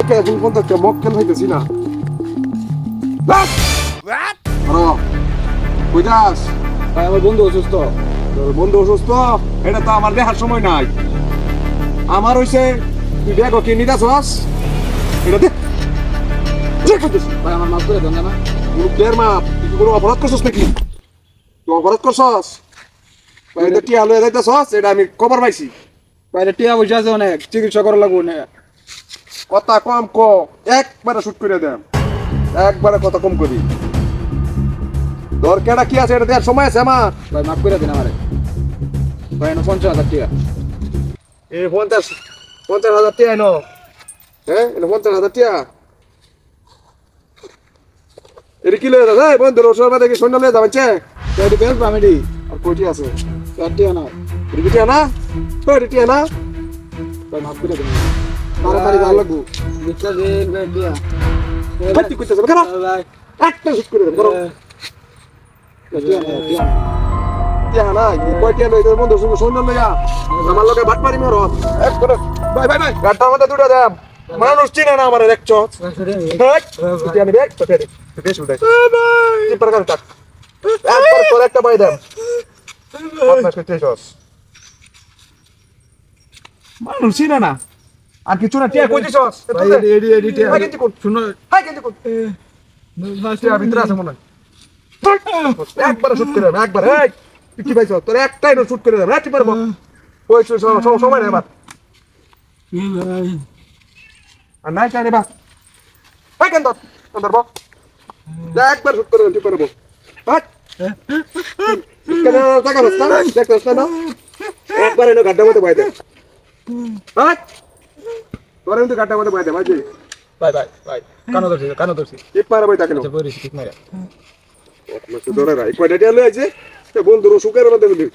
কে এখন পর্যন্ত মক্কেল হইতেছি না। কই যাস? ভাই আমার বন্ধু অসুস্থ। তোর বন্ধু অসুস্থ? এটা তো আমার দেখার সময় নাই। আমার হইছে তুই ব্যাগ কি নিতে চাস? এটা দে। ভাই আমার মাফ করে দেন না। কে মাপ? তুই কোনো অপরাধ করছস নাকি? তুই অপরাধ করছস? ভাই এটা টিয়া লয়ে যাইতেছস, এটা আমি খবর পাইছি। বাইরে টিয়া পয়সা আছে অনেক, চিকিৎসা করা লাগবো না। কথা কম ক, একবারে শুট করে দেন, একবারে কথা কম করি। দরকারটা কি আছে এটা দেওয়ার সময় আছে আমার। ভাই মাফ করে দিন আমারে। ভাই 50,000 টাকা। এই 50,000 টিয়া নো, হ্যাঁ এটা 50,000 টিয়া। এটা কি লয়ে যাবে বন্ধু? রসুন বাদে কি সৈন্য লয়ে যাবেন? এটি বেশ কমেডি। আর কয়টি আছে? 4 টাকা না। এটা টিয়া না? কয়টি টিয়া না? ভাই মাফ করে দিন। তাড়াতাড়ি ভালো লাগবো। নিচে দিন ভাই দিয়া। ভাই কইতেছ কেন? ভাই একটা শুট করে দেন বড়। টিয়া না, টিয়া না। টিয়া না, কয় টিয়া লই তোর বন্ধু সৈন্য লইয়া আমার লগে বাট মারি মেরো। একবারে ভাই ভাই ভাই গাড়টার মধ্যে দুটো দেব। মানুষ চিনে না আমারে দেখছো। টিয়া নিবে তো টিয়া দিই। বেশ উঠাই। কি প্রকার কাট? একবার করে একটা বাই দেব। আপনার করতে এসোস। মানুষ চিনে না। আর কিছু না টিয়া কই দিছস? ভাই এডি টিয়া। হাই কেজি কোন? শুনো। হাই কেজি কোন? টিয়া ভিতরে আছে মনে হয়। একবার শুট করে দেব, একবার। এই তুই কি পাইছ? তোর একটাই না শুট করে দেব। রাতি পারবো। ওই সময় নেই এবার। আর নাই চাই বা। হাই কেন তোর বো? একবার শুট করে দেব, তুই পারবো। হাট। কেন টাকা নষ্ট না? দেখছ না? একবার এনে গাড্ডার মধ্যে বাইদে। হাট। তোর এনে গাড্ডার মধ্যে বাইদে, বাজি। ভাই ভাই ভাই কানো ধরছি। কি পারবে তাকে না? আচ্ছা বলিস ঠিক মারা। মাসে ধরে রাই কয়টা টিয়া লই আইছে তে বন্ধুর সুখের মধ্যে বলি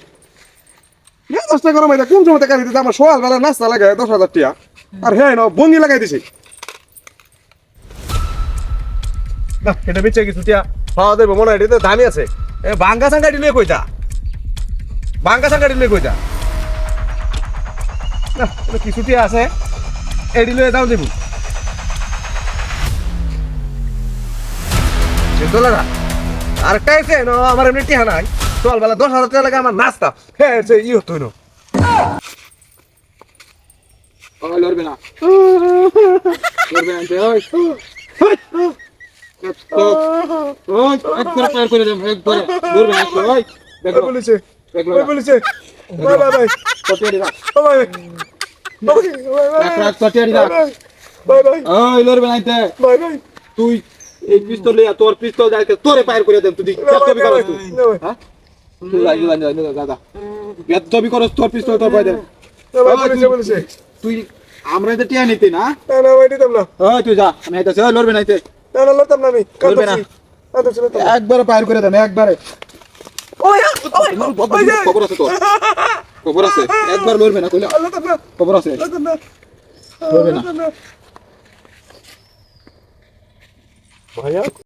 না 10 টাকা করে মাইদা কোন সময় টাকা দিতে আমার সোয়াল বেলা নাস্তা লাগায় 10,000 টাকা আর হে না বঙ্গি লাগাই দিছে না এটা বেচে কিছু টিয়া পাওয়া দেব মনে হয় এটা দামি আছে এ ভাঙ্গা সাঙ্গাটি লই কইতা ভাঙ্গা সাঙ্গাটি লই কইতা না এটা কিছু টিয়া আছে এডি লই দাও দেব $10 আর কাইছে না আমার এমনি টিহা নাই চল বেলা 10,000 টাকা লাগে আমার নাস্তা হ্যাঁ সে ই হতো না ওই লড়বে না। লড়বে না তে ওই। ওই একবার পার করে দেব একবার। লড়বে না ওই। দেখো বলেছে দেখো। বলেছে বাই বাই বাই কটিয়ারি রাখ। বাই রাখ কটিয়ারি রাখ। বাই বাই ওই লড়বে না তে। বাই বাই তুই এই পিস্তল লিয়া তোর পিস্তল যাইতে তোরে পার করে দেব তুই কবি করস তুই হ্যাঁ তুই যাই দাদা বেদবি করস তোর পিস্তল তোর পাই দে বলেছে তুই আমরা তো টিয়া নিতে না না না ভাই দিতাম না ওই তুই যা আমি আইতাছি ওই লড়বে না তে না না লতাম না আমি লড়বে না। একবারে পার করে দেন একবারে ওই খবর আছে তোর খবর আছে একবার লড়বে না কইলা লতাম না খবর আছে লতাম না লড়বে না ভাইয়া